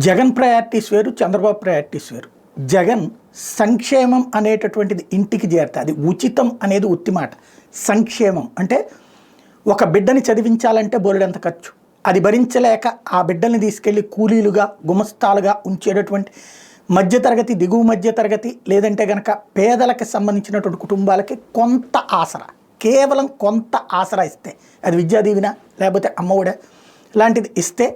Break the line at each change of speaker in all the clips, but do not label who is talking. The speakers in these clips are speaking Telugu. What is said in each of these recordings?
జగన్ ప్రయారిటీస్ వేరు, చంద్రబాబు ప్రయారిటీస్ వేరు. జగన్ సంక్షేమం అనేటటువంటిది ఇంటికి చేరుతుంది. అది ఉచితం అనేది ఉత్తి మాట. సంక్షేమం అంటే ఒక బిడ్డని చదివించాలంటే బోలెడంత ఖర్చు. అది భరించలేక ఆ బిడ్డల్ని తీసుకెళ్ళి కూలీలుగా, గుమస్తాలుగా ఉంచేటటువంటి మధ్యతరగతి, దిగువ మధ్యతరగతి, లేదంటే కనుక పేదలకు సంబంధించినటువంటి కుటుంబాలకి కొంత ఆసరా, కేవలం కొంత ఆసరా ఇస్తే, అది విద్యా దీవెన లేకపోతే అమ్మఒడ లాంటిది ఇస్తే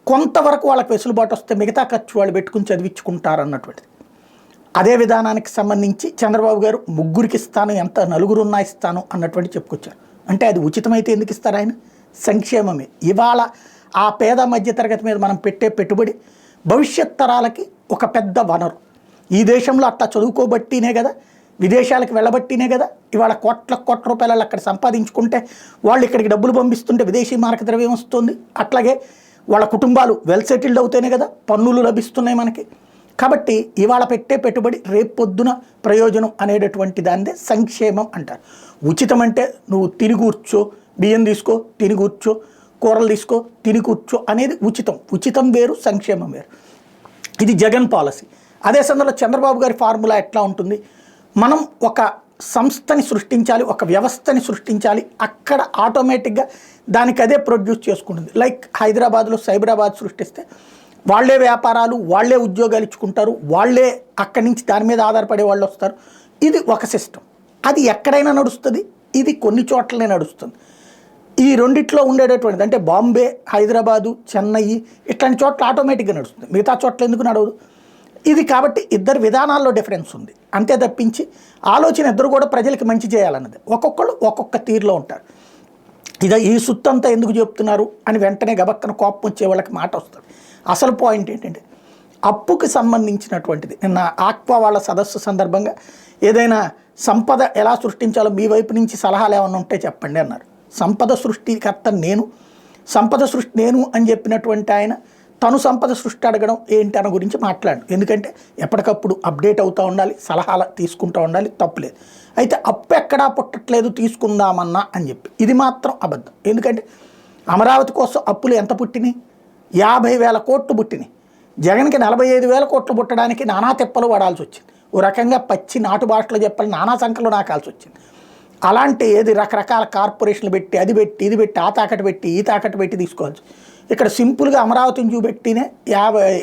కొంతవరకు వాళ్ళకి వెసులుబాటు వస్తే మిగతా ఖర్చు వాళ్ళు పెట్టుకుని చదివించుకుంటారు అన్నటువంటిది. అదే విధానానికి సంబంధించి చంద్రబాబు గారు ముగ్గురికి ఇస్తాను, ఎంత నలుగురున్నా ఇస్తాను అన్నటువంటి చెప్పుకొచ్చారు. అంటే అది ఉచితమైతే ఎందుకు ఇస్తారు? ఆయన సంక్షేమమే. ఇవాళ ఆ పేద మధ్యతరగతి మీద మనం పెట్టే పెట్టుబడి భవిష్యత్ తరాలకి ఒక పెద్ద వనరు. ఈ దేశంలో అట్లా చదువుకోబట్టినే కదా, విదేశాలకు వెళ్ళబట్టినే కదా ఇవాళ కోట్ల రూపాయలు అక్కడ సంపాదించుకుంటే వాళ్ళు ఇక్కడికి డబ్బులు పంపిస్తుంటే విదేశీ మారక ద్రవ్యం వస్తుంది. అట్లాగే వాళ్ళ కుటుంబాలు వెల్ సెటిల్డ్ అవుతేనే కదా పన్నులు లభిస్తున్నాయి మనకి. కాబట్టి ఇవాళ పెట్టే పెట్టుబడి రేపు పొద్దున ప్రయోజనం అనేటటువంటి దాన్నే సంక్షేమం అంటారు. ఉచితం అంటే నువ్వు తిని కూర్చో, బియ్యం తీసుకో తిని కూర్చో, కూరలు తీసుకో తిని కూర్చో అనేది ఉచితం. ఉచితం వేరు, సంక్షేమం వేరు. ఇది జగన్ పాలసీ. అదే సందర్భంలో చంద్రబాబు గారి ఫార్ములా ఎట్లా ఉంటుంది? మనం ఒక సంస్థని సృష్టించాలి, ఒక వ్యవస్థని సృష్టించాలి, అక్కడ ఆటోమేటిక్గా దానికి అదే ప్రొడ్యూస్ చేసుకుంటుంది. లైక్ హైదరాబాద్లో సైబరాబాద్ సృష్టిస్తే వాళ్ళే వ్యాపారాలు, వాళ్ళే ఉద్యోగాలు ఇచ్చుకుంటారు, వాళ్ళే అక్కడి నుంచి దాని మీద ఆధారపడే వాళ్ళు వస్తారు. ఇది ఒక సిస్టమ్. అది ఎక్కడైనా నడుస్తుంది, ఇది కొన్ని చోట్లనే నడుస్తుంది. ఈ రెండిట్లో ఉండేటటువంటిది అంటే బాంబే, హైదరాబాదు, చెన్నై ఇట్లాంటి చోట్ల ఆటోమేటిక్గా నడుస్తుంది, మిగతా చోట్ల ఎందుకు నడవదు? ఇది కాబట్టి ఇద్దరు విధానాల్లో డిఫరెన్స్ ఉంది. అంతే తప్పించి ఆలోచన ఇద్దరు కూడా ప్రజలకి మంచి చేయాలన్నది. ఒక్కొక్కళ్ళు ఒక్కొక్క తీరులో ఉంటారు. ఇక ఈ సుత్తంతా ఎందుకు చెప్తున్నారు అని వెంటనే గబక్కన కోపం వచ్చే వాళ్ళకి మాట వస్తుంది. అసలు పాయింట్ ఏంటంటే అప్పుకి సంబంధించినటువంటిది. నిన్న ఆక్వా వాళ్ళ సదస్సు సందర్భంగా ఏదైనా సంపద ఎలా సృష్టించాలో మీ వైపు నుంచి సలహాలు ఏమైనా ఉంటే చెప్పండి అన్నారు. సంపద సృష్టికర్త నేను, సంపద సృష్టి నేను అని చెప్పినటువంటి ఆయన తను సంపద సృష్టి అడగడం ఏంటి అన్న గురించి మాట్లాడు. ఎందుకంటే ఎప్పటికప్పుడు అప్డేట్ అవుతూ ఉండాలి, సలహాలు తీసుకుంటూ ఉండాలి, తప్పులేదు. అయితే అప్పు ఎక్కడా పుట్టట్లేదు తీసుకుందామన్నా అని చెప్పి ఇది మాత్రం అబద్ధం. ఎందుకంటే అమరావతి కోసం అప్పులు ఎంత పుట్టినాయి? 50,000 కోట్లు పుట్టినాయి. జగన్కి 45,000 కోట్లు పుట్టడానికి నానా తెప్పలు పడాల్సి వచ్చింది. ఓ రకంగా పచ్చి నాటు భాషలో చెప్పాలి, నానా సంఖ్యలో నాకాల్సి వచ్చింది. అలాంటి ఏది రకరకాల కార్పొరేషన్లు పెట్టి, అది పెట్టి, ఇది పెట్టి, ఆ తాకట్టు పెట్టి, ఈ తాకట్టు పెట్టి తీసుకోవచ్చు. ఇక్కడ సింపుల్గా అమరావతిని చూపెట్టినే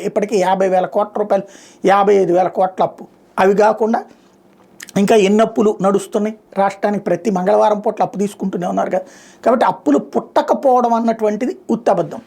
ఇప్పటికీ 50,000 కోట్ల రూపాయలు, 55,000 కోట్ల అప్పు. అవి కాకుండా ఇంకా ఎన్ని అప్పులు నడుస్తున్నాయి రాష్ట్రానికి. ప్రతి మంగళవారం పూట్ల అప్పు తీసుకుంటూనే ఉన్నారు కదా. కాబట్టి అప్పులు పుట్టకపోవడం అన్నటువంటిది ఉత్తబద్ధం.